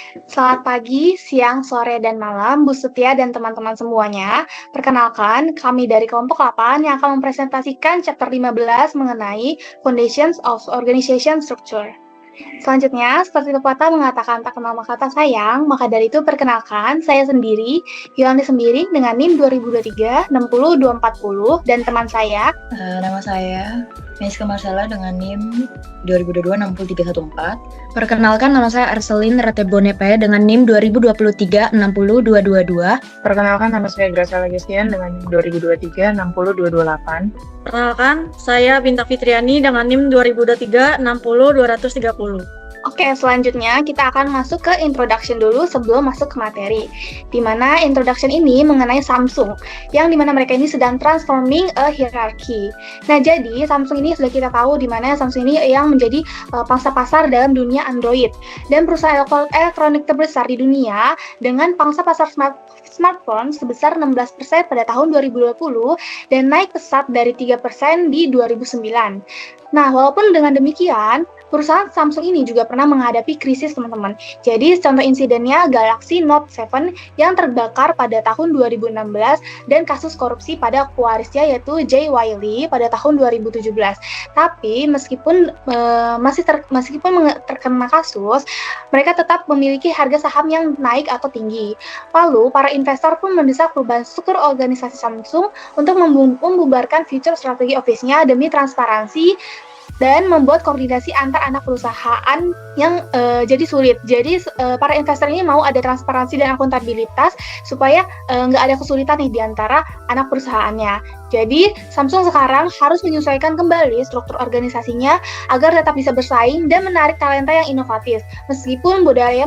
Selamat pagi, siang, sore, dan malam, Bu Setia dan teman-teman semuanya. Perkenalkan, kami dari kelompok 8 yang akan mempresentasikan chapter 15 mengenai Foundations of Organization Structure. Selanjutnya, seperti pepatah mengatakan tak kenal maka tak sayang, maka dari itu perkenalkan saya sendiri, Yolanda Sembiring dengan NIM 2023 60240 dan teman saya. Nama saya Miska Marcella dengan NIM 2022 60314. Perkenalkan, nama saya Arselin Ratebonepe dengan NIM 2023 60222. Perkenalkan, nama saya Graciela Gestian dengan NIM 2023 60228. Perkenalkan, saya Binta Fitriani dengan NIM 2023 60230. Oke, selanjutnya kita akan masuk ke introduction dulu sebelum masuk ke materi. Di mana introduction ini mengenai Samsung, yang dimana mereka ini sedang transforming a hierarchy. Nah, jadi Samsung ini sudah kita tahu di mana Samsung ini yang menjadi pangsa pasar dalam dunia Android dan perusahaan elektronik terbesar di dunia dengan pangsa pasar smartphone sebesar 16% pada tahun 2020 dan naik pesat dari 3% di 2009. Nah, walaupun dengan demikian, perusahaan Samsung ini juga pernah menghadapi krisis, teman-teman. Jadi, contoh insidennya Galaxy Note 7 yang terbakar pada tahun 2016 dan kasus korupsi pada pewarisnya yaitu Jay Wiley pada tahun 2017. Tapi, meskipun terkena kasus, mereka tetap memiliki harga saham yang naik atau tinggi. Lalu, para investor pun mendesak perubahan struktur organisasi Samsung untuk membubarkan future strategi office-nya demi transparansi dan membuat koordinasi antar anak perusahaan yang jadi sulit. Jadi para investor ini mau ada transparansi dan akuntabilitas supaya nggak ada kesulitan nih di antara anak perusahaannya. Jadi Samsung sekarang harus menyesuaikan kembali struktur organisasinya agar tetap bisa bersaing dan menarik talenta yang inovatif. Meskipun budaya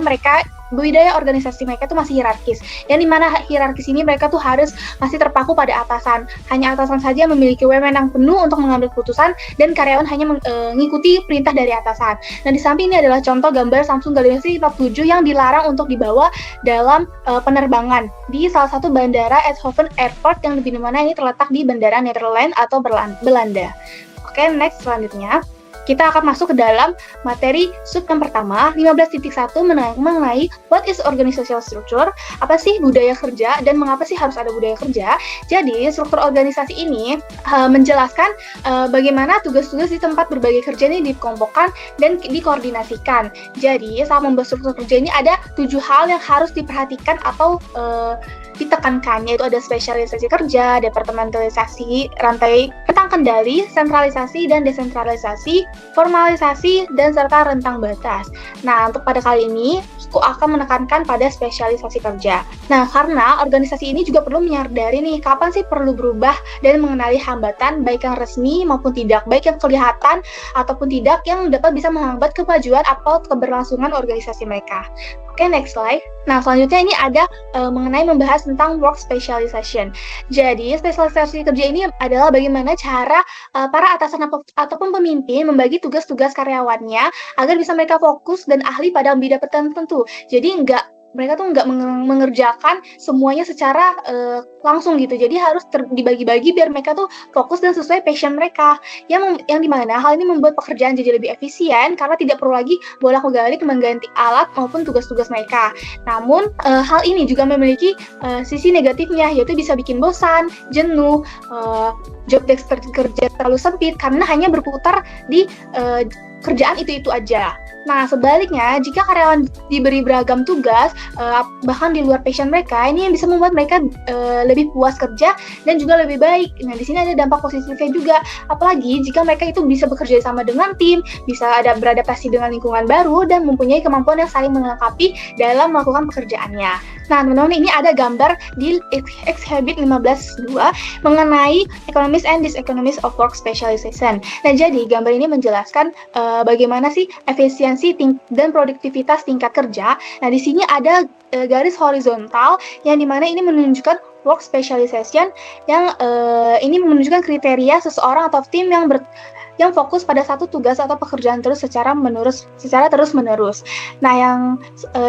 organisasi mereka itu masih hierarkis, yang dimana hierarkis ini mereka tuh harus masih terpaku pada atasan. Hanya atasan saja memiliki wewenang penuh untuk mengambil keputusan dan karyawan hanya mengikuti perintah dari atasan. Nah, di samping ini adalah contoh gambar Samsung Galaxy Note 7 yang dilarang untuk dibawa dalam penerbangan di salah satu bandara Eindhoven Airport yang di mana ini terletak di bandara Netherlands atau Belanda. Oke, next selanjutnya. Kita akan masuk ke dalam materi sub yang pertama, 15.1 mengenai what is organizational structure, apa sih budaya kerja, dan mengapa sih harus ada budaya kerja. Jadi, struktur organisasi ini menjelaskan bagaimana tugas-tugas di tempat berbagi kerja ini dikelompokkan dan dikoordinasikan. Jadi, saat membuat struktur kerja ini ada 7 hal yang harus diperhatikan atau ditekankan, yaitu ada spesialisasi kerja, departementalisasi, rantai rentang kendali, sentralisasi dan desentralisasi, formalisasi, dan serta rentang batas. Nah, untuk pada kali ini, aku akan menekankan pada spesialisasi kerja. Nah, karena organisasi ini juga perlu menyadari nih, kapan sih perlu berubah dan mengenali hambatan, baik yang resmi maupun tidak, baik yang kelihatan ataupun tidak, yang dapat bisa menghambat kemajuan atau keberlangsungan organisasi mereka. Oke, next slide. Nah, selanjutnya ini ada mengenai membahas tentang work specialization. Jadi, spesialisasi kerja ini adalah bagaimana cara para atasan ataupun pemimpin membagi tugas-tugas karyawannya agar bisa mereka fokus dan ahli pada bidang tertentu. Jadi, mereka tuh nggak mengerjakan semuanya secara langsung gitu. Jadi harus dibagi-bagi biar mereka tuh fokus dan sesuai passion mereka. Yang dimana hal ini membuat pekerjaan jadi lebih efisien karena tidak perlu lagi bolak-balik mengganti alat maupun tugas-tugas mereka. Namun hal ini juga memiliki sisi negatifnya, yaitu bisa bikin bosan, jenuh, job desk kerja terlalu sempit karena hanya berputar di kerjaan itu aja. Nah, sebaliknya, jika karyawan diberi beragam tugas, bahkan di luar passion mereka, ini yang bisa membuat mereka lebih puas kerja dan juga lebih baik. Nah, di sini ada dampak positifnya juga. Apalagi jika mereka itu bisa bekerja sama dengan tim, bisa ada beradaptasi dengan lingkungan baru, dan mempunyai kemampuan yang saling melengkapi dalam melakukan pekerjaannya. Nah, teman-teman, ini ada gambar di Exhibit 15.2 mengenai Economics and Diseconomics of Work Specialization. Nah, jadi gambar ini menjelaskan bagaimana sih efisiensi dan produktivitas tingkat kerja. Nah, di sini ada garis horizontal yang dimana ini menunjukkan work specialization yang ini menunjukkan kriteria seseorang atau tim yang yang fokus pada satu tugas atau pekerjaan secara terus-menerus. Nah, yang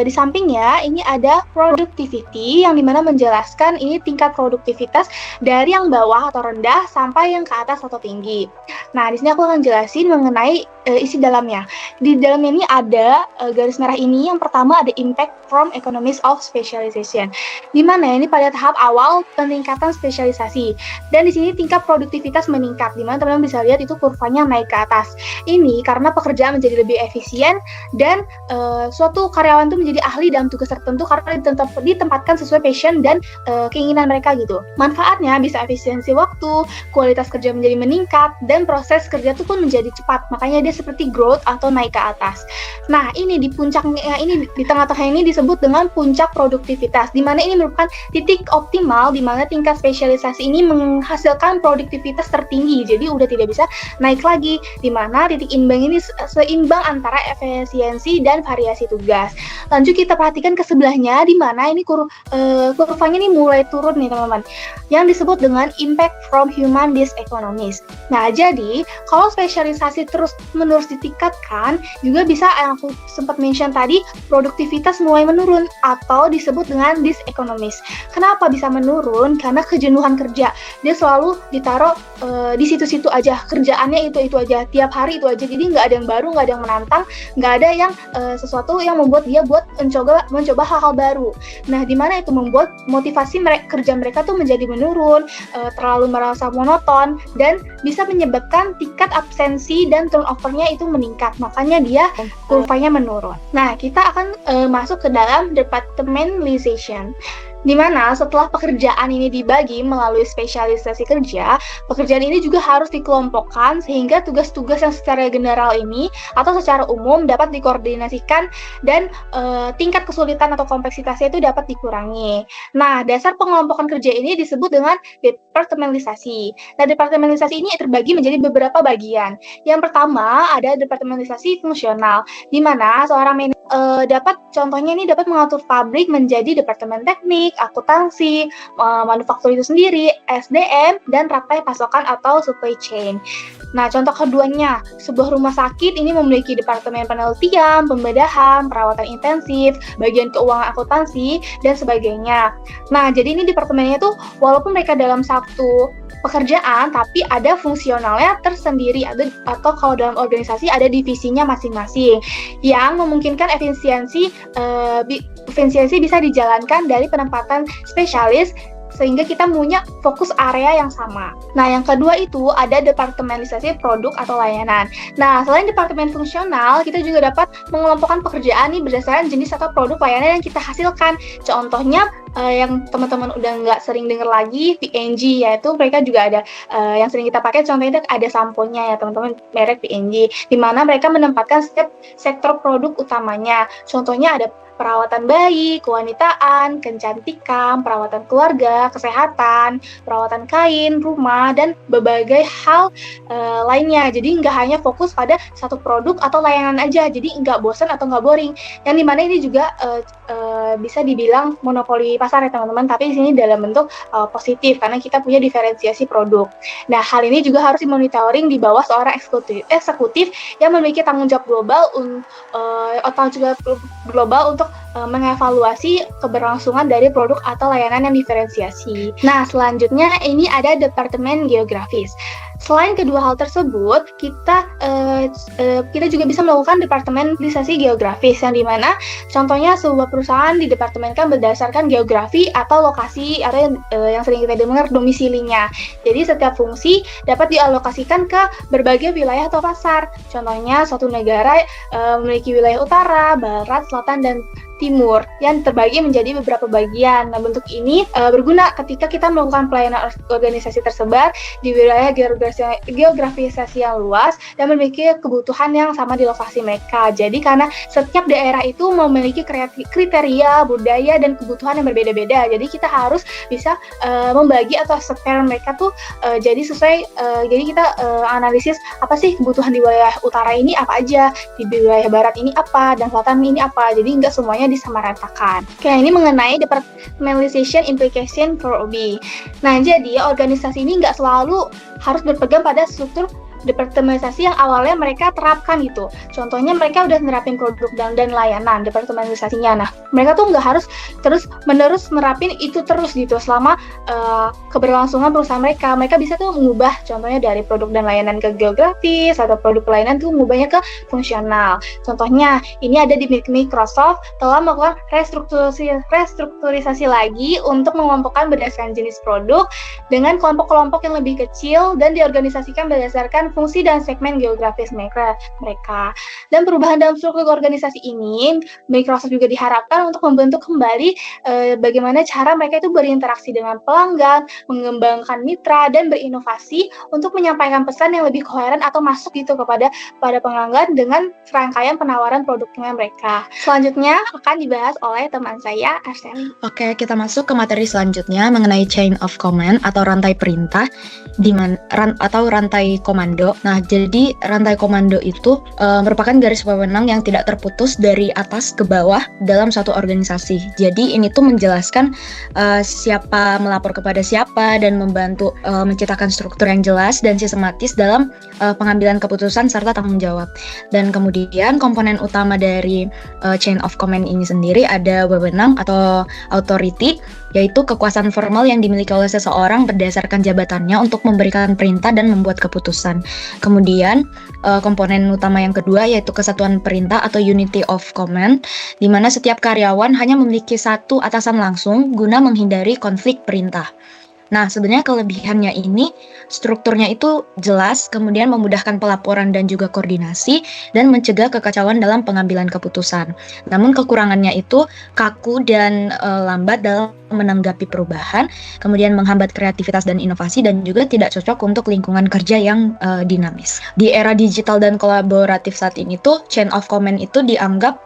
di sampingnya ini ada productivity yang dimana menjelaskan ini tingkat produktivitas dari yang bawah atau rendah sampai yang ke atas atau tinggi. Nah, di sini aku akan jelasin mengenai isi dalamnya. Di dalamnya ini ada garis merah ini. Yang pertama ada impact from economies of specialization. Di mana ini pada tahap awal peningkatan spesialisasi. Dan di sini tingkat produktivitas meningkat. Di mana teman-teman bisa lihat itu kurvanya naik ke atas. Ini karena pekerjaan menjadi lebih efisien dan suatu karyawan itu menjadi ahli dalam tugas tertentu karena ditempatkan sesuai passion dan keinginan mereka gitu. Manfaatnya bisa efisiensi waktu, kualitas kerja menjadi meningkat, dan proses kerja itu pun menjadi cepat. Makanya dia seperti growth atau naik ke atas. Nah, ini di puncaknya ini di tengah-tengah ini disebut dengan puncak produktivitas, di mana ini merupakan titik optimal di mana tingkat spesialisasi ini menghasilkan produktivitas tertinggi. Jadi udah tidak bisa naik lagi, di mana titik imbang ini seimbang antara efisiensi dan variasi tugas. Lanjut kita perhatikan ke sebelahnya, di mana ini kurvanya ini mulai turun nih teman-teman, yang disebut dengan impact from human diseconomies. Nah, jadi kalau spesialisasi terus-menerus ditingkatkan, juga bisa yang aku sempat mention tadi, produktivitas mulai menurun atau disebut dengan diseconomies. Kenapa bisa menurun? Karena kejenuhan kerja. Dia selalu ditaruh di situ-situ aja, kerjaannya itu aja, tiap hari itu aja. Jadi nggak ada yang baru, nggak ada yang menantang, nggak ada yang sesuatu yang membuat dia buat mencoba hal-hal baru. Nah, di mana itu membuat motivasi kerja mereka tuh menjadi menurun, terlalu merasa monoton, dan bisa menyebabkan tingkat absensi dan turnover-nya itu meningkat. Makanya dia kurvanya menurun. Nah, kita akan masuk ke dalam departmentalization, di mana setelah pekerjaan ini dibagi melalui spesialisasi kerja, pekerjaan ini juga harus dikelompokkan sehingga tugas-tugas yang secara general ini atau secara umum dapat dikoordinasikan dan tingkat kesulitan atau kompleksitasnya itu dapat dikurangi. Nah, dasar pengelompokan kerja ini disebut dengan departementalisasi. Nah, departementalisasi ini terbagi menjadi beberapa bagian. Yang pertama ada departementalisasi fungsional, di mana seorang manajer dapat mengatur pabrik menjadi departemen teknik, akuntansi, manufaktur itu sendiri, SDM, dan rantai pasokan atau supply chain. Nah, contoh keduanya, sebuah rumah sakit ini memiliki departemen penelitian, pembedahan, perawatan intensif, bagian keuangan akuntansi, dan sebagainya. Nah, jadi ini departemennya tuh walaupun mereka dalam satu pekerjaan, tapi ada fungsionalnya tersendiri atau kalau dalam organisasi ada divisinya masing-masing yang memungkinkan efisiensi bisa dijalankan dari penempatan spesialis sehingga kita punya fokus area yang sama. Nah, yang kedua itu ada departementalisasi produk atau layanan. Nah, selain departemen fungsional, kita juga dapat mengelompokkan pekerjaan nih berdasarkan jenis atau produk layanan yang kita hasilkan. Contohnya yang teman-teman udah nggak sering dengar lagi, P&G, yaitu mereka juga ada yang sering kita pakai, contohnya ada samponya ya teman-teman, merek P&G, di mana mereka menempatkan setiap sektor produk utamanya. Contohnya ada perawatan bayi, kewanitaan, kecantikan, perawatan keluarga, kesehatan, perawatan kain, rumah, dan berbagai hal lainnya. Jadi nggak hanya fokus pada satu produk atau layanan aja, jadi nggak bosan atau nggak boring. Yang dimana ini juga bisa dibilang monopoli pasar ya teman-teman, tapi di sini dalam bentuk positif karena kita punya diferensiasi produk. Nah, hal ini juga harus dimonitoring di bawah seorang eksekutif yang memiliki tanggung jawab global untuk mengevaluasi keberlangsungan dari produk atau layanan yang diferensiasi. Nah, selanjutnya ini ada departemen geografis. Selain kedua hal tersebut, kita juga bisa melakukan departementalisasi geografis, yang dimana contohnya sebuah perusahaan didepartemenkan berdasarkan geografi atau lokasi atau yang sering kita dengar domisilinya. Jadi setiap fungsi dapat dialokasikan ke berbagai wilayah atau pasar. Contohnya suatu negara memiliki wilayah utara, barat, selatan, dan timur yang terbagi menjadi beberapa bagian. Nah, bentuk ini berguna ketika kita melakukan pelayanan organisasi tersebar di wilayah geografisasi yang luas dan memiliki kebutuhan yang sama di lokasi mereka. Jadi karena setiap daerah itu memiliki kriteria, budaya, dan kebutuhan yang berbeda-beda. Jadi kita harus bisa membagi atau setel mereka tuh jadi sesuai. Jadi kita analisis apa sih kebutuhan di wilayah utara ini apa aja, di wilayah barat ini apa, dan selatan ini apa. Jadi nggak semuanya disamaratakan. Oke, ini mengenai departmentalization implication for OB. Nah, jadi organisasi ini nggak selalu harus berpegang pada struktur departementalisasi yang awalnya mereka terapkan gitu. Contohnya mereka udah nerapin produk dan layanan departementalisasinya. Nah, mereka tuh nggak harus terus-menerus nerapin itu terus gitu selama keberlangsungan perusahaan mereka. Mereka bisa tuh mengubah contohnya dari produk dan layanan ke geografis atau produk layanan tuh mengubahnya ke fungsional. Contohnya, ini ada di Microsoft telah melakukan restrukturisasi lagi untuk mengelompokkan berdasarkan jenis produk dengan kelompok-kelompok yang lebih kecil dan diorganisasikan berdasarkan fungsi dan segmen geografis mereka. Dan perubahan dalam struktur organisasi ini, Microsoft juga diharapkan untuk membentuk kembali bagaimana cara mereka itu berinteraksi dengan pelanggan, mengembangkan mitra, dan berinovasi untuk menyampaikan pesan yang lebih koheren atau masuk gitu kepada pelanggan dengan serangkaian penawaran produknya mereka. Selanjutnya akan dibahas oleh teman saya, Arseli. Oke, kita masuk ke materi selanjutnya mengenai chain of command atau rantai perintah atau rantai komando. Nah, jadi rantai komando itu merupakan garis wewenang yang tidak terputus dari atas ke bawah dalam suatu organisasi. Jadi ini tuh menjelaskan siapa melapor kepada siapa dan membantu menciptakan struktur yang jelas dan sistematis dalam pengambilan keputusan serta tanggung jawab. Dan kemudian komponen utama dari chain of command ini sendiri ada wewenang atau authority, yaitu kekuasaan formal yang dimiliki oleh seseorang berdasarkan jabatannya untuk memberikan perintah dan membuat keputusan. Kemudian komponen utama yang kedua yaitu kesatuan perintah atau unity of command, di mana setiap karyawan hanya memiliki satu atasan langsung guna menghindari konflik perintah. Nah, sebenarnya kelebihannya ini strukturnya itu jelas, kemudian memudahkan pelaporan dan juga koordinasi, dan mencegah kekacauan dalam pengambilan keputusan. Namun kekurangannya itu kaku dan lambat dalam menanggapi perubahan, kemudian menghambat kreativitas dan inovasi, dan juga tidak cocok untuk lingkungan kerja yang dinamis. Di era digital dan kolaboratif saat ini tuh, chain of command itu dianggap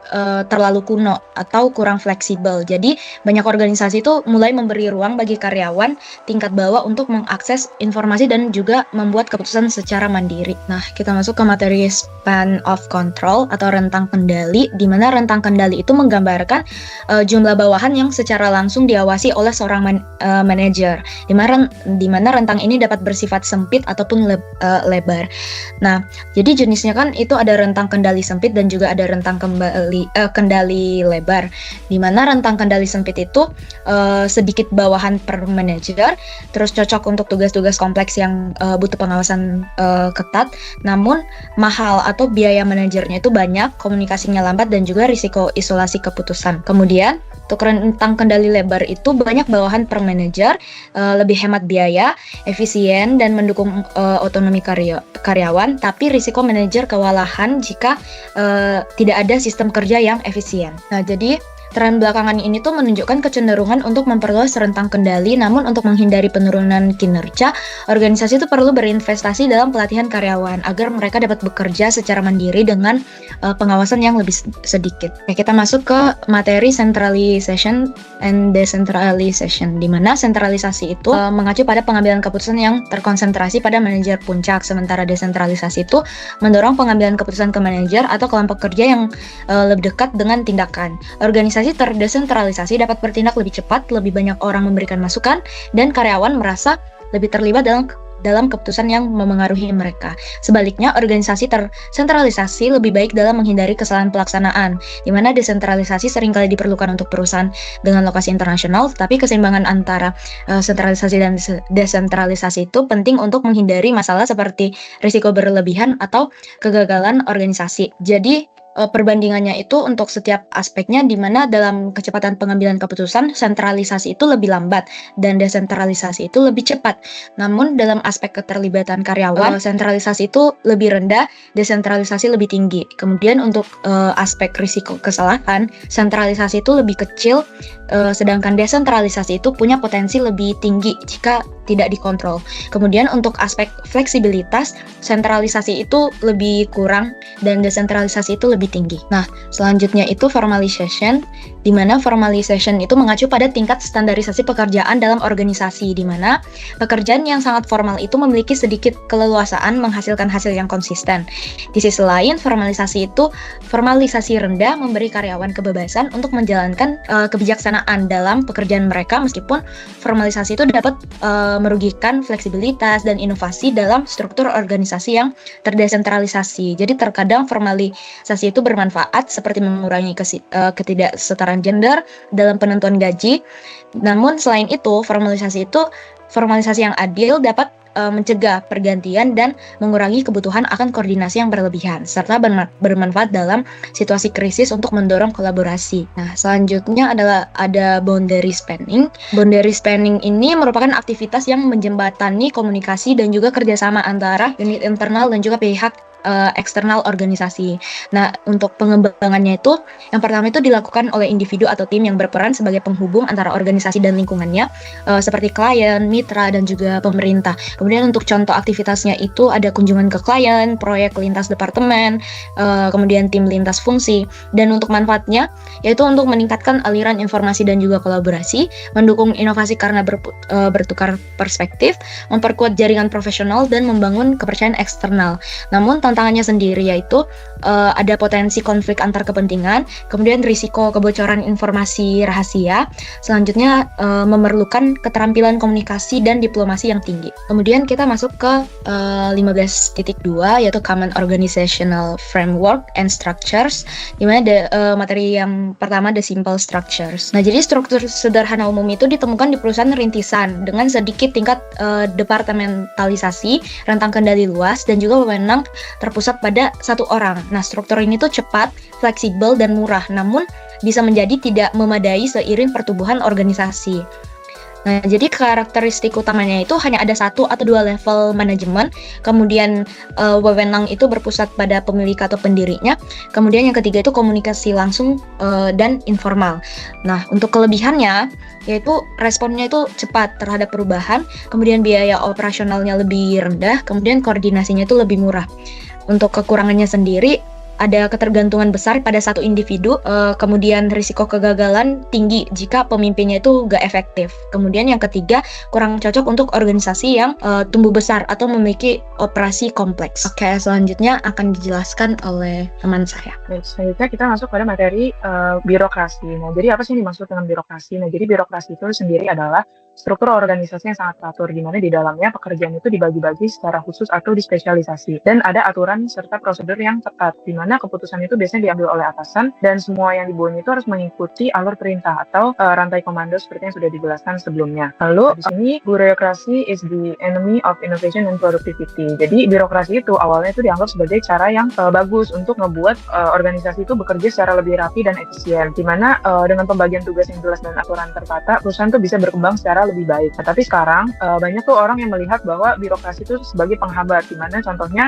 terlalu kuno atau kurang fleksibel. Jadi banyak organisasi itu mulai memberi ruang bagi karyawan tingkat bawah untuk mengakses informasi dan juga membuat keputusan secara mandiri. Nah, kita masuk ke materi span of control atau rentang kendali, di mana rentang kendali itu menggambarkan jumlah bawahan yang secara langsung diawasi oleh seorang manajer, di mana rentang ini dapat bersifat sempit ataupun lebar. Nah, jadi jenisnya kan itu ada rentang kendali sempit dan juga ada rentang kendali lebar, di mana rentang kendali sempit itu sedikit bawahan per manajer, terus cocok untuk tugas-tugas kompleks yang butuh pengawasan ketat, namun mahal atau biaya manajernya itu banyak, komunikasinya lambat, dan juga risiko isolasi keputusan. Kemudian untuk rentang kendali lebar itu banyak bawahan per manajer, lebih hemat biaya, efisien, dan mendukung otonomi karyawan, tapi risiko manajer kewalahan jika tidak ada sistem kerja yang efisien. Nah, jadi tren belakangan ini tuh menunjukkan kecenderungan untuk memperluas rentang kendali, namun untuk menghindari penurunan kinerja, organisasi itu perlu berinvestasi dalam pelatihan karyawan agar mereka dapat bekerja secara mandiri dengan pengawasan yang lebih sedikit. Oke, kita masuk ke materi centralization and decentralization, di mana sentralisasi itu mengacu pada pengambilan keputusan yang terkonsentrasi pada manajer puncak, sementara desentralisasi itu mendorong pengambilan keputusan ke manajer atau kelompok kerja yang lebih dekat dengan tindakan. Organisasi terdesentralisasi dapat bertindak lebih cepat, lebih banyak orang memberikan masukan, dan karyawan merasa lebih terlibat dalam keputusan yang memengaruhi mereka. Sebaliknya, organisasi tersentralisasi lebih baik dalam menghindari kesalahan pelaksanaan, di mana desentralisasi seringkali diperlukan untuk perusahaan dengan lokasi internasional, tapi keseimbangan antara sentralisasi dan desentralisasi itu penting untuk menghindari masalah seperti risiko berlebihan atau kegagalan organisasi. Jadi, perbandingannya itu untuk setiap aspeknya, di mana dalam kecepatan pengambilan keputusan sentralisasi itu lebih lambat dan desentralisasi itu lebih cepat. Namun dalam aspek keterlibatan karyawan, sentralisasi itu lebih rendah, desentralisasi lebih tinggi. Kemudian untuk aspek risiko kesalahan, sentralisasi itu lebih kecil, sedangkan desentralisasi itu punya potensi lebih tinggi jika tidak dikontrol. Kemudian untuk aspek fleksibilitas, sentralisasi itu lebih kurang dan desentralisasi itu lebih tinggi. Nah, selanjutnya itu formalization, di mana formalization itu mengacu pada tingkat standarisasi pekerjaan dalam organisasi, di mana pekerjaan yang sangat formal itu memiliki sedikit keleluasaan menghasilkan hasil yang konsisten. Di sisi lain, formalisasi rendah memberi karyawan kebebasan untuk menjalankan kebijaksanaan dalam pekerjaan mereka, meskipun formalisasi itu dapat merugikan fleksibilitas dan inovasi dalam struktur organisasi yang terdesentralisasi. Jadi terkadang formalisasi itu bermanfaat seperti mengurangi ketidaksetaraan gender dalam penentuan gaji. Namun selain itu, formalisasi yang adil dapat mencegah pergantian dan mengurangi kebutuhan akan koordinasi yang berlebihan, serta bermanfaat dalam situasi krisis untuk mendorong kolaborasi. Nah, selanjutnya ada boundary spanning. Boundary spanning ini merupakan aktivitas yang menjembatani komunikasi dan juga kerjasama antara unit internal dan juga pihak eksternal organisasi. Nah, untuk pengembangannya itu, yang pertama itu dilakukan oleh individu atau tim yang berperan sebagai penghubung antara organisasi dan lingkungannya, seperti klien, mitra, dan juga pemerintah. Kemudian untuk contoh aktivitasnya itu ada kunjungan ke klien, proyek lintas departemen, kemudian tim lintas fungsi. Dan untuk manfaatnya, yaitu untuk meningkatkan aliran informasi dan juga kolaborasi, mendukung inovasi karena bertukar perspektif, memperkuat jaringan profesional, dan membangun kepercayaan eksternal. Namun tantangannya sendiri yaitu ada potensi konflik antar kepentingan, kemudian risiko kebocoran informasi rahasia, selanjutnya memerlukan keterampilan komunikasi dan diplomasi yang tinggi. Kemudian kita masuk ke 15.2 yaitu Common Organizational Framework and Structures, di mana materi yang pertama ada Simple Structures. Nah, jadi struktur sederhana umum itu ditemukan di perusahaan rintisan dengan sedikit tingkat departementalisasi, rentang kendali luas, dan juga wewenang terpusat pada satu orang. Nah, struktur ini tuh cepat, fleksibel, dan murah, namun bisa menjadi tidak memadai seiring pertumbuhan organisasi. Nah, jadi karakteristik utamanya itu hanya ada 1 atau 2 level manajemen, kemudian wewenang itu berpusat pada pemilik atau pendirinya, kemudian yang ketiga itu komunikasi langsung dan informal. Nah, untuk kelebihannya yaitu responnya itu cepat terhadap perubahan, kemudian biaya operasionalnya lebih rendah, kemudian koordinasinya itu lebih murah. Untuk kekurangannya sendiri, ada ketergantungan besar pada satu individu, kemudian risiko kegagalan tinggi jika pemimpinnya itu gak efektif. Kemudian yang ketiga, kurang cocok untuk organisasi yang tumbuh besar atau memiliki operasi kompleks. Oke, selanjutnya akan dijelaskan oleh teman saya. Baik, selanjutnya kita masuk pada materi birokrasi. Nah, jadi apa sih yang dimaksud dengan birokrasi? Nah, jadi birokrasi itu sendiri adalah struktur organisasi yang sangat teratur, di mana di dalamnya pekerjaan itu dibagi-bagi secara khusus atau dispesialisasi. Dan ada aturan serta prosedur yang ketat, di mana keputusan itu biasanya diambil oleh atasan, dan semua yang di bawahnya itu harus mengikuti alur perintah atau rantai komando seperti yang sudah dijelaskan sebelumnya. Lalu, di sini, bureaucracy is the enemy of innovation and productivity. Jadi, birokrasi itu awalnya itu dianggap sebagai cara yang bagus untuk ngebuat organisasi itu bekerja secara lebih rapi dan efisien, di mana dengan pembagian tugas yang jelas dan aturan tertata, perusahaan itu bisa berkembang secara lebih baik. Nah, tapi sekarang banyak tuh orang yang melihat bahwa birokrasi itu sebagai penghambat, di mana contohnya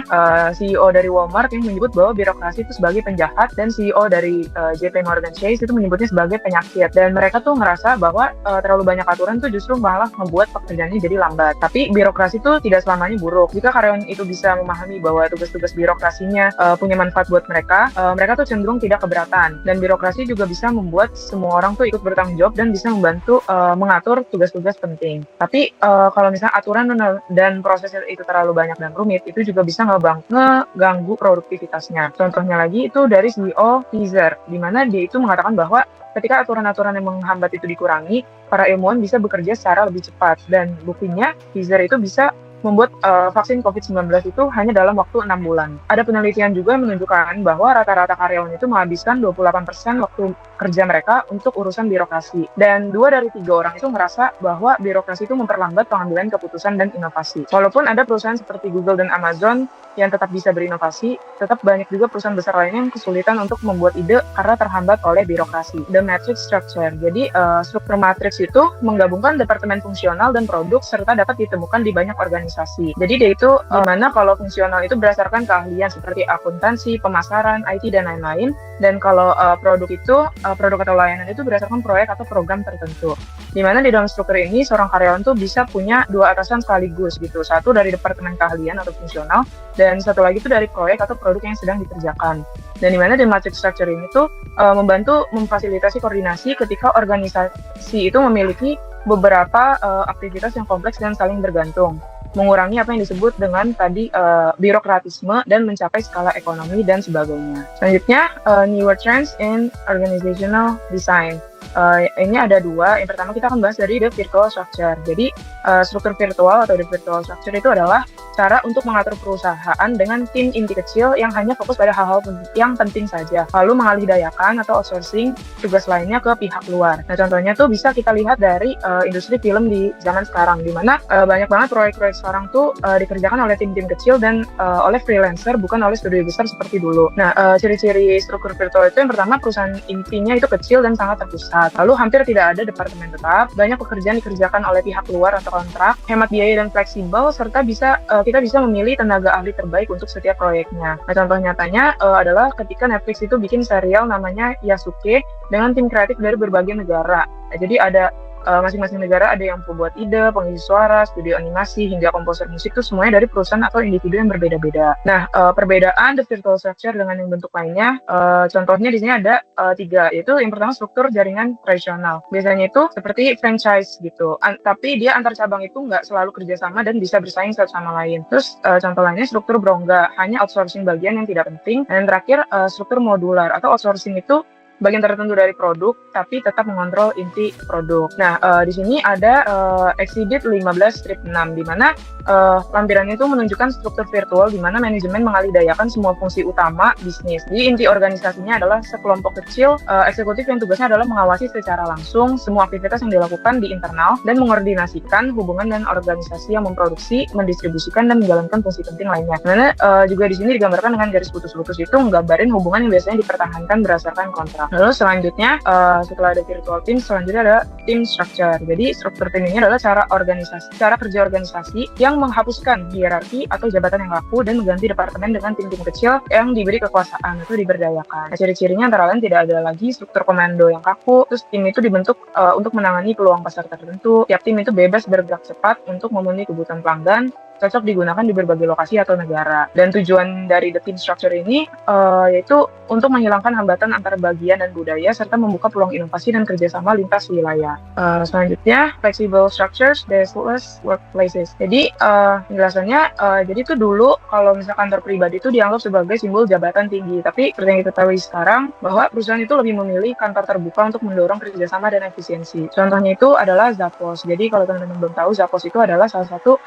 CEO dari Walmart yang menyebut bahwa birokrasi itu sebagai penjahat, dan CEO dari JP Morgan Chase itu menyebutnya sebagai penyakit. Dan mereka tuh ngerasa bahwa terlalu banyak aturan tuh justru malah membuat pekerjaannya jadi lambat. Tapi birokrasi itu tidak selamanya buruk. Jika karyawan itu bisa memahami bahwa tugas-tugas birokrasinya punya manfaat buat mereka, mereka tuh cenderung tidak keberatan. Dan birokrasi juga bisa membuat semua orang tuh ikut bertanggung jawab dan bisa membantu mengatur tugas-tugas penting. Tapi kalau misalnya aturan dan prosesnya itu terlalu banyak dan rumit, itu juga bisa ngeganggu produktivitasnya. Contohnya lagi itu dari CEO Pfizer, di mana dia itu mengatakan bahwa ketika aturan-aturan yang menghambat itu dikurangi, para ilmuwan bisa bekerja secara lebih cepat. Dan buktinya Pfizer itu bisa membuat vaksin COVID-19 itu hanya dalam waktu 6 bulan. Ada penelitian juga yang menunjukkan bahwa rata-rata karyawan itu menghabiskan 28% waktu kerja mereka untuk urusan birokrasi. Dan 2 dari 3 orang itu merasa bahwa birokrasi itu memperlambat pengambilan keputusan dan inovasi. Walaupun ada perusahaan seperti Google dan Amazon yang tetap bisa berinovasi, tetap banyak juga perusahaan besar lainnya yang kesulitan untuk membuat ide karena terhambat oleh birokrasi. The matrix structure. Jadi struktur matriks itu menggabungkan departemen fungsional dan produk serta dapat ditemukan di banyak organisasi. Jadi dia itu mana kalau fungsional itu berdasarkan keahlian seperti akuntansi, pemasaran, IT, dan lain-lain. Dan kalau produk itu, produk atau layanan itu berdasarkan proyek atau program tertentu. Di mana di dalam struktur ini seorang karyawan tuh bisa punya 2 atasan sekaligus gitu. Satu dari departemen keahlian atau fungsional, dan satu lagi tuh dari proyek atau produk yang sedang dikerjakan. Dan di mana di matrix structure ini tuh membantu memfasilitasi koordinasi ketika organisasi itu memiliki beberapa aktivitas yang kompleks dan saling bergantung, mengurangi apa yang disebut dengan tadi birokratisme dan mencapai skala ekonomi dan sebagainya. Selanjutnya, newer trends in organizational design. Ini ada 2. Yang pertama kita akan bahas dari the virtual structure. Jadi struktur virtual atau the virtual structure itu adalah cara untuk mengatur perusahaan dengan tim inti kecil yang hanya fokus pada hal-hal yang penting saja, lalu mengalihdayakan atau outsourcing tugas lainnya ke pihak luar. Nah, contohnya tuh bisa kita lihat dari industri film di zaman sekarang, di mana banyak banget proyek-proyek sekarang tuh dikerjakan oleh tim-tim kecil dan oleh freelancer, bukan oleh studio besar seperti dulu. Nah, ciri-ciri struktur virtual itu yang pertama, perusahaan intinya itu kecil dan sangat terpusat. Lalu hampir tidak ada departemen tetap, banyak pekerjaan dikerjakan oleh pihak luar atau kontrak, hemat biaya dan fleksibel, serta kita bisa memilih tenaga ahli terbaik untuk setiap proyeknya. Nah, contoh nyatanya adalah ketika Netflix itu bikin serial namanya Yasuke dengan tim kreatif dari berbagai negara. Nah, jadi ada masing-masing negara ada yang pembuat ide, pengisi suara, studio animasi, hingga komposer musik itu semuanya dari perusahaan atau individu yang berbeda-beda. Nah, perbedaan the virtual structure dengan yang bentuk lainnya, contohnya di sini ada 3, yaitu yang pertama struktur jaringan tradisional. Biasanya itu seperti franchise gitu, tapi dia antar cabang itu nggak selalu kerjasama dan bisa bersaing satu sama lain. Terus contoh lainnya struktur berongga, hanya outsourcing bagian yang tidak penting. Dan terakhir struktur modular atau outsourcing itu bagian tertentu dari produk, tapi tetap mengontrol inti produk. Nah, di sini ada Exhibit 15 strip 6, di mana lampirannya itu menunjukkan struktur virtual di mana manajemen mengalihdayakan semua fungsi utama bisnis. Jadi inti organisasinya adalah sekelompok kecil eksekutif yang tugasnya adalah mengawasi secara langsung semua aktivitas yang dilakukan di internal dan mengordinasikan hubungan dengan organisasi yang memproduksi, mendistribusikan, dan menjalankan fungsi penting lainnya. Dimana juga di sini digambarkan dengan garis putus-putus itu menggambarin hubungan yang biasanya dipertahankan berdasarkan kontrak. Lalu selanjutnya, setelah ada virtual team, selanjutnya ada team structure. Jadi struktur tim ini adalah cara kerja organisasi yang menghapuskan hierarki atau jabatan yang kaku dan mengganti departemen dengan tim-tim kecil yang diberi kekuasaan atau diberdayakan. Nah, ciri-cirinya antara lain tidak ada lagi struktur komando yang kaku, terus tim itu dibentuk untuk menangani peluang pasar tertentu, tiap tim itu bebas bergerak cepat untuk memenuhi kebutuhan pelanggan, cocok digunakan di berbagai lokasi atau negara. Dan tujuan dari the team structure ini yaitu untuk menghilangkan hambatan antara bagian dan budaya serta membuka peluang inovasi dan kerjasama lintas wilayah. Selanjutnya, flexible structures, deskless workplaces. Jadi penjelasannya, jadi itu dulu kalau misalkan kantor pribadi itu dianggap sebagai simbol jabatan tinggi, tapi seperti yang kita tahu sekarang bahwa perusahaan itu lebih memilih kantor terbuka untuk mendorong kerjasama dan efisiensi. Contohnya itu adalah Zappos. Jadi kalau teman-teman belum tahu, Zappos itu adalah salah satu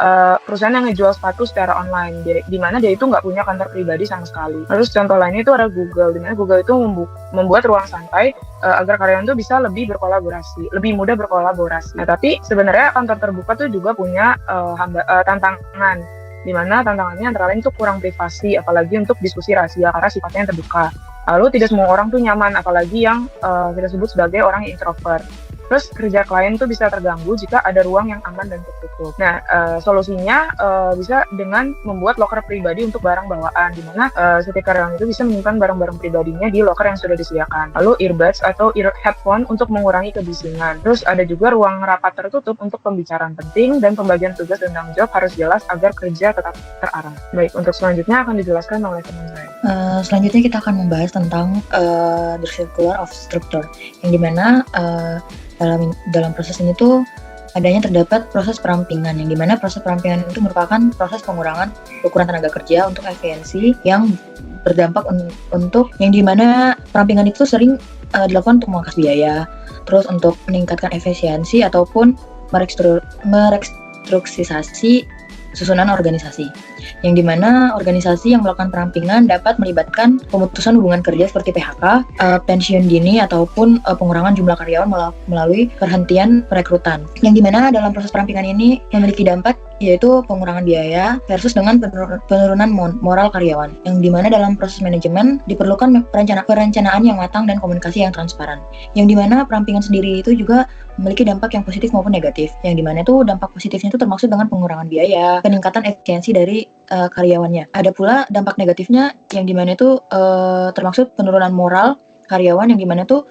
perusahaan yang ngejual sepatu secara online, di mana dia itu nggak punya kantor pribadi sama sekali. Terus contoh lainnya itu ada Google, di mana Google itu membuat ruang santai agar karyawan itu bisa lebih mudah berkolaborasi. Nah, tapi sebenarnya kantor terbuka tuh juga punya tantangan, di mana tantangannya antara lain itu kurang privasi, apalagi untuk diskusi rahasia karena sifatnya yang terbuka. Lalu tidak semua orang tuh nyaman, apalagi yang kita sebut sebagai orang yang introvert. Terus kerja klien tuh bisa terganggu jika ada ruang yang aman dan tertutup. Nah, solusinya bisa dengan membuat loker pribadi untuk barang bawaan, di mana setiap karyawan itu bisa menyimpan barang-barang pribadinya di loker yang sudah disediakan. Lalu earbuds atau ear headphone untuk mengurangi kebisingan. Terus ada juga ruang rapat tertutup untuk pembicaraan penting, dan pembagian tugas dan tanggung jawab harus jelas agar kerja tetap terarah. Baik, untuk selanjutnya akan dijelaskan oleh teman saya. Selanjutnya kita akan membahas tentang the circular of structure, yang dimana dalam proses ini tuh adanya terdapat proses perampingan, yang dimana proses perampingan itu merupakan proses pengurangan ukuran tenaga kerja untuk efisiensi yang berdampak untuk yang dimana perampingan itu sering dilakukan untuk memangkas biaya, terus untuk meningkatkan efisiensi ataupun merestrukturisasi susunan organisasi, yang dimana organisasi yang melakukan perampingan dapat melibatkan pemutusan hubungan kerja seperti PHK, pensiun dini, ataupun pengurangan jumlah karyawan melalui perhentian perekrutan, yang dimana dalam proses perampingan ini memiliki dampak yaitu pengurangan biaya versus dengan penurunan moral karyawan, yang dimana dalam proses manajemen diperlukan perencanaan yang matang dan komunikasi yang transparan, yang dimana perampingan sendiri itu juga memiliki dampak yang positif maupun negatif, yang dimana itu dampak positifnya itu termaksud dengan pengurangan biaya, peningkatan efisiensi dari karyawannya. Ada pula dampak negatifnya, yang dimana itu termaksud penurunan moral karyawan, yang dimana itu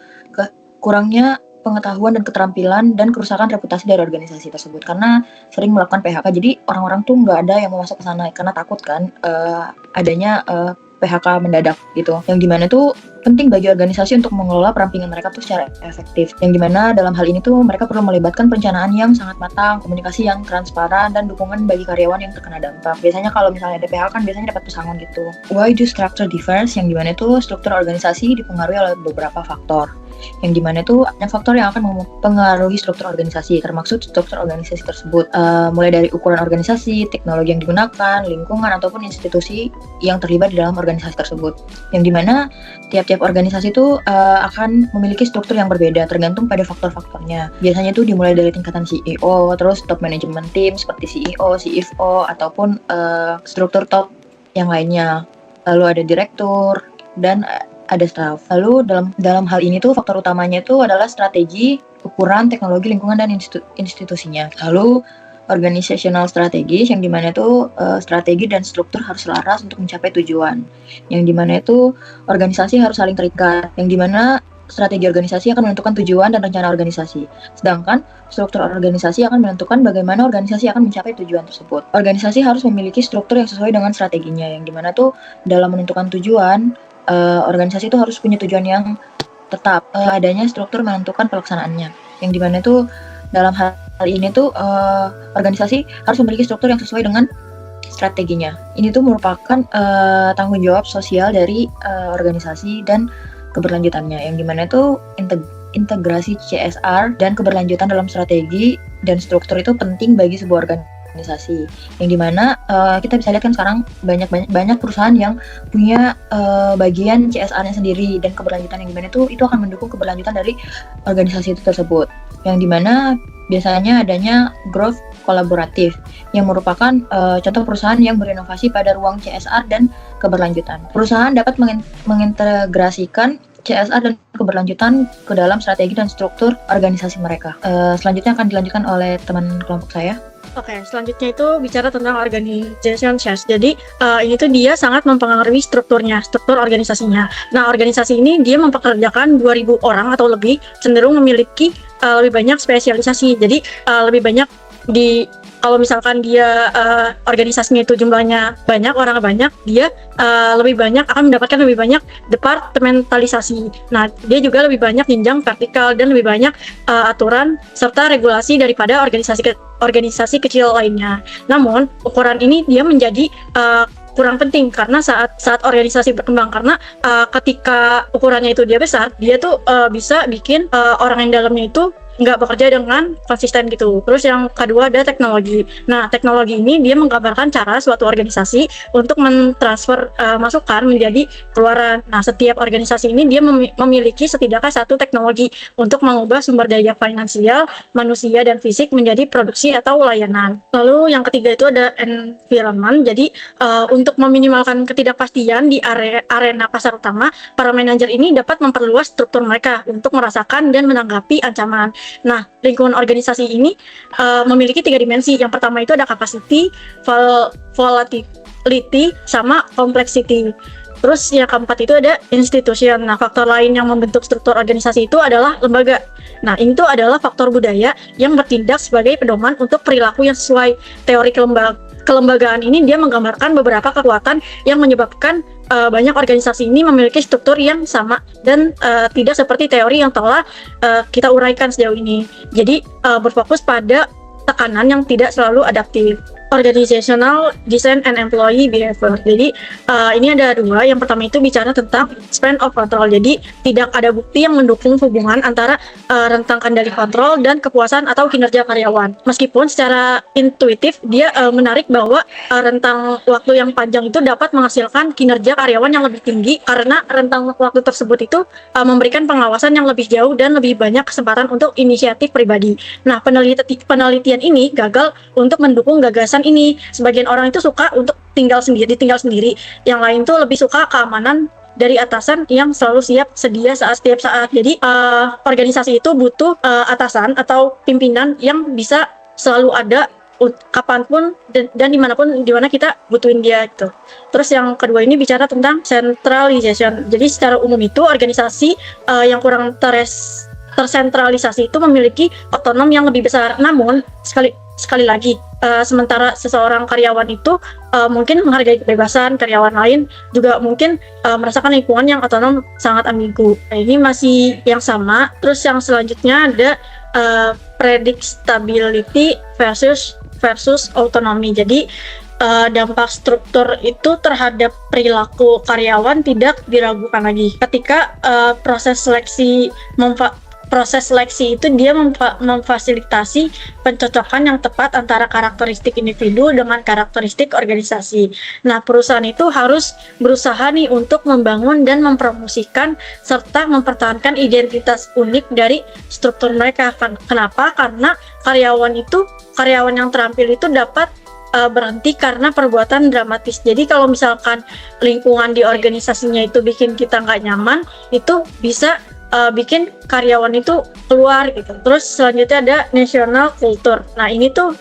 kurangnya pengetahuan dan keterampilan dan kerusakan reputasi dari organisasi tersebut karena sering melakukan PHK. Jadi orang-orang tuh nggak ada yang mau masuk ke sana karena takut kan adanya PHK mendadak gitu. Yang dimana tuh penting bagi organisasi untuk mengelola perampingan mereka tuh secara efektif. Yang dimana dalam hal ini tuh mereka perlu melibatkan perencanaan yang sangat matang, komunikasi yang transparan, dan dukungan bagi karyawan yang terkena dampak. Biasanya kalau misalnya ada PHK kan biasanya dapat pesangon gitu. Why do structure differs? Yang dimana tuh struktur organisasi dipengaruhi oleh beberapa faktor. Yang dimana itu ada faktor yang akan mempengaruhi struktur organisasi, termaksud struktur organisasi tersebut, mulai dari ukuran organisasi, teknologi yang digunakan, lingkungan ataupun institusi yang terlibat di dalam organisasi tersebut. Yang dimana tiap-tiap organisasi itu akan memiliki struktur yang berbeda tergantung pada faktor-faktornya. Biasanya itu dimulai dari tingkatan CEO, terus top management team seperti CEO, CFO ataupun struktur top yang lainnya. Lalu ada direktur dan ada staff. Lalu dalam hal ini tuh faktor utamanya itu adalah strategi, ukuran, teknologi, lingkungan, dan institusinya. Lalu organizational strategis yang dimana itu strategi dan struktur harus selaras untuk mencapai tujuan. Yang dimana itu organisasi harus saling terikat. Yang dimana strategi organisasi akan menentukan tujuan dan rencana organisasi. Sedangkan struktur organisasi akan menentukan bagaimana organisasi akan mencapai tujuan tersebut. Organisasi harus memiliki struktur yang sesuai dengan strateginya. Yang dimana tuh dalam menentukan tujuan, organisasi itu harus punya tujuan yang tetap. Adanya struktur menentukan pelaksanaannya. Yang dimana itu dalam hal ini tuh organisasi harus memiliki struktur yang sesuai dengan strateginya. Ini tuh merupakan tanggung jawab sosial dari organisasi dan keberlanjutannya. Yang dimana itu integrasi CSR dan keberlanjutan dalam strategi dan struktur itu penting bagi sebuah organisasi. Yang dimana kita bisa lihat kan sekarang banyak perusahaan yang punya bagian CSR-nya sendiri dan keberlanjutan, yang dimana itu akan mendukung keberlanjutan dari organisasi itu tersebut. Yang dimana biasanya adanya growth kolaboratif yang merupakan contoh perusahaan yang berinovasi pada ruang CSR dan keberlanjutan. Perusahaan dapat mengintegrasikan CSR dan keberlanjutan ke dalam strategi dan struktur organisasi mereka. Selanjutnya akan dilanjutkan oleh teman kelompok saya. Oke, selanjutnya itu bicara tentang organization change. Jadi ini tuh dia sangat mempengaruhi struktur organisasinya. Nah, organisasi ini dia mempekerjakan 2.000 orang atau lebih, cenderung memiliki lebih banyak spesialisasi. Jadi lebih banyak kalau misalkan dia organisasinya itu jumlahnya banyak, orang banyak, dia lebih banyak akan mendapatkan lebih banyak departementalisasi. Nah, dia juga lebih banyak jenjang vertikal dan lebih banyak aturan serta regulasi daripada organisasi kecil lainnya. Namun, ukuran ini dia menjadi kurang penting karena saat organisasi berkembang, karena ketika ukurannya itu dia besar, dia tuh bisa bikin orang yang dalamnya itu nggak bekerja dengan konsisten gitu. Terus yang kedua ada teknologi. Nah, teknologi ini dia menggambarkan cara suatu organisasi untuk mentransfer masukan menjadi keluaran. Nah, setiap organisasi ini dia memiliki setidaknya satu teknologi untuk mengubah sumber daya finansial, manusia, dan fisik menjadi produksi atau layanan. Lalu yang ketiga itu ada environment. Jadi untuk meminimalkan ketidakpastian di arena pasar utama, para manajer ini dapat memperluas struktur mereka untuk merasakan dan menanggapi ancaman. Nah, lingkungan organisasi ini memiliki 3 dimensi. Yang pertama itu ada capacity, volatility, sama complexity. Terus yang keempat itu ada institution. Nah, faktor lain yang membentuk struktur organisasi itu adalah lembaga. Nah, ini tuh adalah faktor budaya yang bertindak sebagai pedoman untuk perilaku yang sesuai. Teori kelembagaan ini dia menggambarkan beberapa kekuatan yang menyebabkan banyak organisasi ini memiliki struktur yang sama dan tidak seperti teori yang telah kita uraikan sejauh ini. Jadi berfokus pada tekanan yang tidak selalu adaptif. Organizational Design and Employee Behavior. Jadi ini ada 2. Yang pertama itu bicara tentang span of control. Jadi tidak ada bukti yang mendukung hubungan antara rentang kendali kontrol dan kepuasan atau kinerja karyawan. Meskipun secara intuitif dia menarik bahwa rentang waktu yang panjang itu dapat menghasilkan kinerja karyawan yang lebih tinggi karena rentang waktu tersebut itu memberikan pengawasan yang lebih jauh dan lebih banyak kesempatan untuk inisiatif pribadi. Nah, penelitian ini gagal untuk mendukung gagasan ini. Sebagian orang itu suka untuk ditinggal sendiri. Yang lain tuh lebih suka keamanan dari atasan yang selalu sedia setiap saat. Jadi organisasi itu butuh atasan atau pimpinan yang bisa selalu ada kapanpun dan dimanapun dimana kita butuhin dia gitu. Terus yang kedua ini bicara tentang centralization. Jadi secara umum itu organisasi yang kurang tersentralisasi itu memiliki otonom yang lebih besar. Namun sekali lagi, sementara seseorang karyawan itu mungkin menghargai kebebasan, karyawan lain juga mungkin merasakan lingkungan yang otonom sangat ambigu. Nah, ini masih yang sama. Terus yang selanjutnya ada predictability versus autonomy. Jadi dampak struktur itu terhadap perilaku karyawan tidak diragukan lagi. Ketika proses seleksi itu dia memfasilitasi pencocokan yang tepat antara karakteristik individu dengan karakteristik organisasi. Nah, perusahaan itu harus berusaha nih untuk membangun dan mempromosikan serta mempertahankan identitas unik dari struktur mereka. Kenapa? Karena karyawan yang terampil itu dapat berhenti karena perbuatan dramatis. Jadi kalau misalkan lingkungan di organisasinya itu bikin kita nggak nyaman, itu bisa bikin karyawan itu keluar gitu. Terus selanjutnya ada national culture. Nah, ini tuh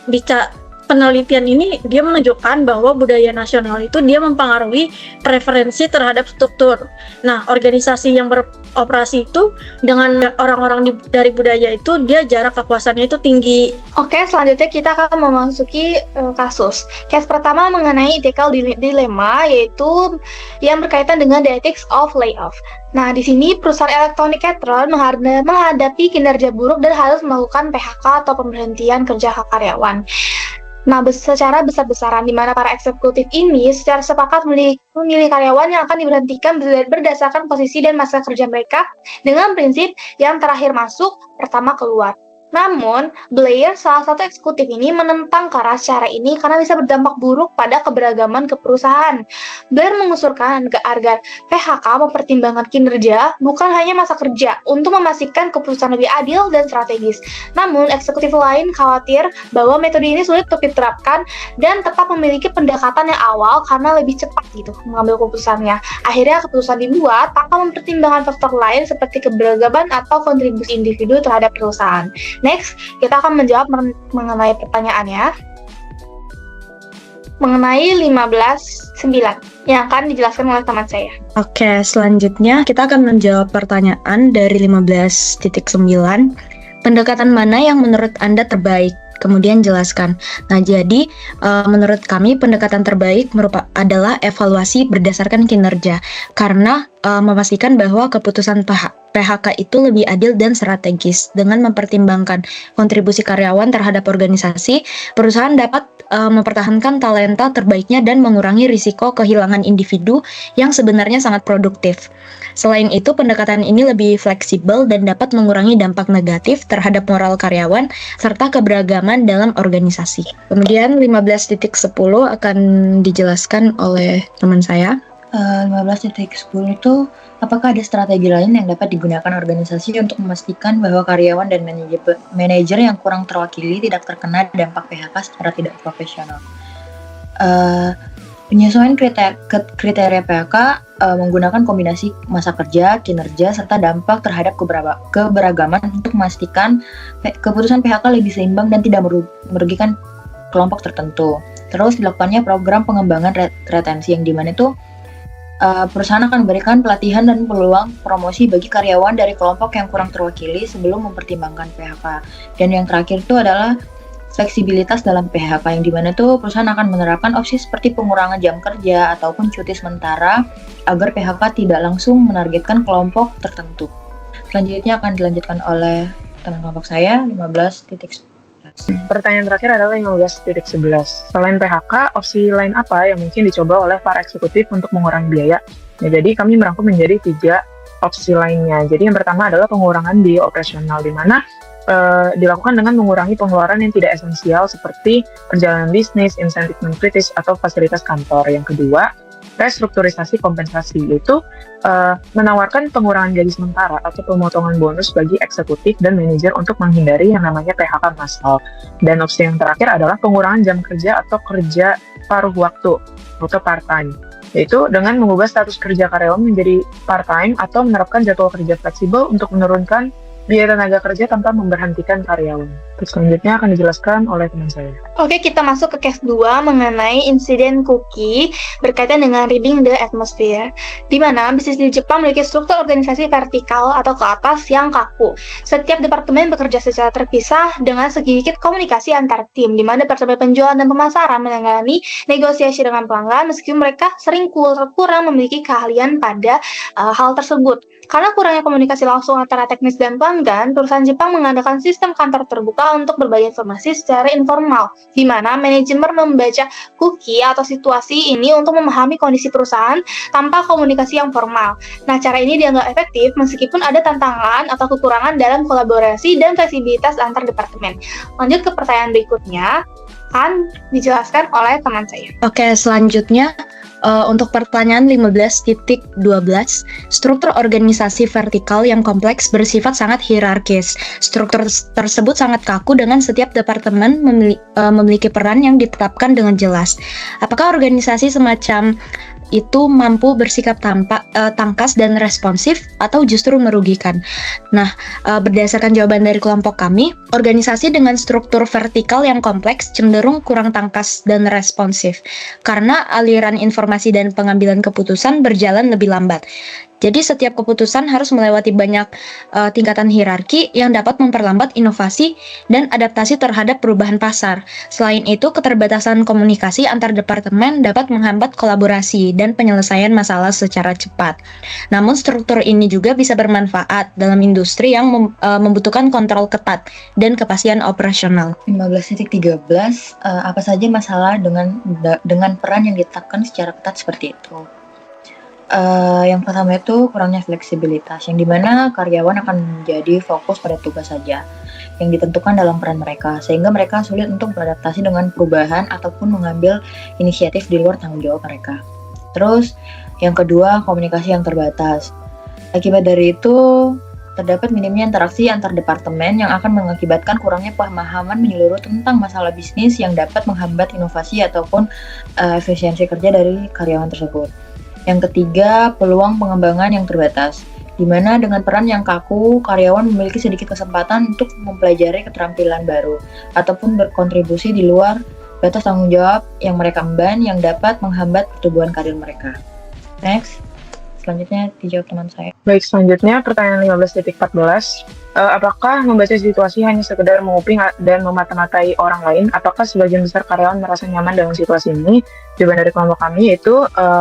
penelitian ini dia menunjukkan bahwa budaya nasional itu dia mempengaruhi preferensi terhadap struktur. Nah, organisasi yang beroperasi itu dengan orang-orang dari budaya itu dia jarak kekuasaannya itu tinggi. Oke, selanjutnya kita akan memasuki kasus. Case pertama mengenai ethical dilemma, yaitu yang berkaitan dengan the ethics of layoff. Nah, di sini perusahaan elektronik Catron menghadapi kinerja buruk dan harus melakukan PHK atau pemberhentian kerja karyawan. Nah, secara besar-besaran, di mana para eksekutif ini secara sepakat memilih karyawan yang akan diberhentikan berdasarkan posisi dan masa kerja mereka dengan prinsip yang terakhir masuk, pertama keluar. Namun, Blair, salah satu eksekutif ini menentang keras cara ini karena bisa berdampak buruk pada keberagaman perusahaan. Blair mengusulkan agar PHK mempertimbangkan kinerja, bukan hanya masa kerja, untuk memastikan keputusan lebih adil dan strategis. Namun, eksekutif lain khawatir bahwa metode ini sulit untuk diterapkan dan tetap memiliki pendekatan yang awal karena lebih cepat gitu mengambil keputusannya. Akhirnya, keputusan dibuat tanpa mempertimbangkan faktor lain seperti keberagaman atau kontribusi individu terhadap perusahaan. Next, kita akan menjawab mengenai pertanyaannya. Mengenai 15.9 yang akan dijelaskan oleh teman saya. Oke, selanjutnya kita akan menjawab pertanyaan dari 15.9. Pendekatan mana yang menurut Anda terbaik? Kemudian jelaskan. Nah, jadi menurut kami pendekatan terbaik adalah evaluasi berdasarkan kinerja, karena memastikan bahwa keputusan PHK itu lebih adil dan strategis. Dengan mempertimbangkan kontribusi karyawan terhadap organisasi, perusahaan dapat mempertahankan talenta terbaiknya dan mengurangi risiko kehilangan individu yang sebenarnya sangat produktif. Selain itu, pendekatan ini lebih fleksibel dan dapat mengurangi dampak negatif terhadap moral karyawan serta keberagaman dalam organisasi. Kemudian 15.10 akan dijelaskan oleh teman saya. 15.10 itu, apakah ada strategi lain yang dapat digunakan organisasi untuk memastikan bahwa karyawan dan manajer yang kurang terwakili tidak terkena dampak PHK secara tidak profesional? Penyesuaian kriteria PHK menggunakan kombinasi masa kerja, kinerja, serta dampak terhadap keberagaman untuk memastikan keputusan PHK lebih seimbang dan tidak merugikan kelompok tertentu. Terus dilakukannya program pengembangan retensi yang dimana itu perusahaan akan memberikan pelatihan dan peluang promosi bagi karyawan dari kelompok yang kurang terwakili sebelum mempertimbangkan PHK. Dan yang terakhir itu adalah fleksibilitas dalam PHK yang dimana tuh perusahaan akan menerapkan opsi seperti pengurangan jam kerja ataupun cuti sementara agar PHK tidak langsung menargetkan kelompok tertentu. Selanjutnya akan dilanjutkan oleh teman kelompok saya 15.11. Pertanyaan terakhir adalah 15.11. Selain PHK, opsi lain apa yang mungkin dicoba oleh para eksekutif untuk mengurangi biaya? Nah, jadi kami merangkum menjadi 3 opsi lainnya. Jadi yang pertama adalah pengurangan biaya operasional, di mana dilakukan dengan mengurangi pengeluaran yang tidak esensial seperti perjalanan bisnis, insentif non-kritis, atau fasilitas kantor. Yang kedua, restrukturisasi kompensasi, yaitu menawarkan pengurangan gaji sementara atau pemotongan bonus bagi eksekutif dan manajer untuk menghindari yang namanya PHK massal. Dan opsi yang terakhir adalah pengurangan jam kerja atau kerja paruh waktu atau part-time, yaitu dengan mengubah status kerja karyawan menjadi part-time atau menerapkan jadwal kerja fleksibel untuk menurunkan biaya tenaga kerja tanpa memberhentikan karyawan. Terus selanjutnya akan dijelaskan oleh teman saya. Oke, kita masuk ke case 2 mengenai insiden cookie berkaitan dengan reading the atmosphere, di mana bisnis di Jepang memiliki struktur organisasi vertikal atau ke atas yang kaku. Setiap departemen bekerja secara terpisah dengan sedikit komunikasi antar tim, di mana departemen penjualan dan pemasaran menangani negosiasi dengan pelanggan meskipun mereka sering kurang memiliki keahlian pada hal tersebut. Karena kurangnya komunikasi langsung antara teknis dan pelanggan, perusahaan Jepang mengadakan sistem kantor terbuka untuk berbagi informasi secara informal, di mana manajemen membaca cookie atau situasi ini untuk memahami kondisi perusahaan tanpa komunikasi yang formal. Nah, cara ini dianggap efektif meskipun ada tantangan atau kekurangan dalam kolaborasi dan fleksibilitas antar departemen. Lanjut ke pertanyaan berikutnya, akan dijelaskan oleh teman saya. Oke, selanjutnya untuk pertanyaan 15.12, struktur organisasi vertikal yang kompleks bersifat sangat hierarkis. Struktur tersebut sangat kaku dengan setiap departemen memiliki peran yang ditetapkan dengan jelas. Apakah organisasi semacam itu mampu bersikap tangkas dan responsif atau justru merugikan? Nah, berdasarkan jawaban dari kelompok kami, organisasi dengan struktur vertikal yang kompleks cenderung kurang tangkas dan responsif karena aliran informasi dan pengambilan keputusan berjalan lebih lambat. Jadi setiap keputusan harus melewati banyak tingkatan hierarki yang dapat memperlambat inovasi dan adaptasi terhadap perubahan pasar. Selain itu, keterbatasan komunikasi antar departemen dapat menghambat kolaborasi dan penyelesaian masalah secara cepat. Namun struktur ini juga bisa bermanfaat dalam industri yang membutuhkan kontrol ketat dan kepastian operasional. 15.13, apa saja masalah dengan peran yang ditetapkan secara ketat seperti itu? Yang pertama itu kurangnya fleksibilitas, yang dimana karyawan akan menjadi fokus pada tugas saja yang ditentukan dalam peran mereka, sehingga mereka sulit untuk beradaptasi dengan perubahan ataupun mengambil inisiatif di luar tanggung jawab mereka. Terus yang kedua, komunikasi yang terbatas. Akibat dari itu terdapat minimnya interaksi antar departemen yang akan mengakibatkan kurangnya pemahaman menyeluruh tentang masalah bisnis yang dapat menghambat inovasi ataupun efisiensi kerja dari karyawan tersebut. Yang ketiga, peluang pengembangan yang terbatas, di mana dengan peran yang kaku, karyawan memiliki sedikit kesempatan untuk mempelajari keterampilan baru ataupun berkontribusi di luar batas tanggung jawab yang mereka emban yang dapat menghambat pertumbuhan karir mereka. Next, selanjutnya dijawab teman saya. Baik, selanjutnya pertanyaan 15.14. Apakah membaca situasi hanya sekedar menguping dan memata-matai orang lain? Apakah sebagian besar karyawan merasa nyaman dengan situasi ini? Jawaban dari kelompok kami yaitu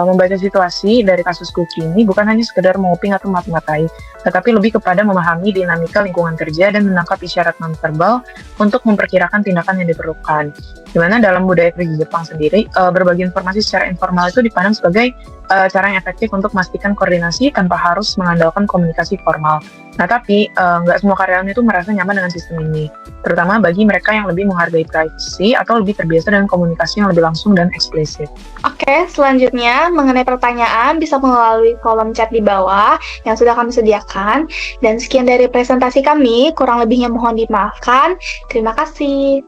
membaca situasi dari kasus cookie ini bukan hanya sekedar menguping atau memata-matai, tetapi lebih kepada memahami dinamika lingkungan kerja dan menangkap isyarat nonverbal untuk memperkirakan tindakan yang diperlukan. Di mana dalam budaya kerja Jepang sendiri, berbagi informasi secara informal itu dipandang sebagai cara yang efektif untuk memastikan koordinasi tanpa harus mengandalkan komunikasi formal. Nah, tapi nggak semua karyawan itu merasa nyaman dengan sistem ini, terutama bagi mereka yang lebih menghargai privasi atau lebih terbiasa dengan komunikasi yang lebih langsung dan eksplisit. Oke, selanjutnya mengenai pertanyaan bisa melalui kolom chat di bawah yang sudah kami sediakan. Dan sekian dari presentasi kami, kurang lebihnya mohon dimaafkan. Terima kasih.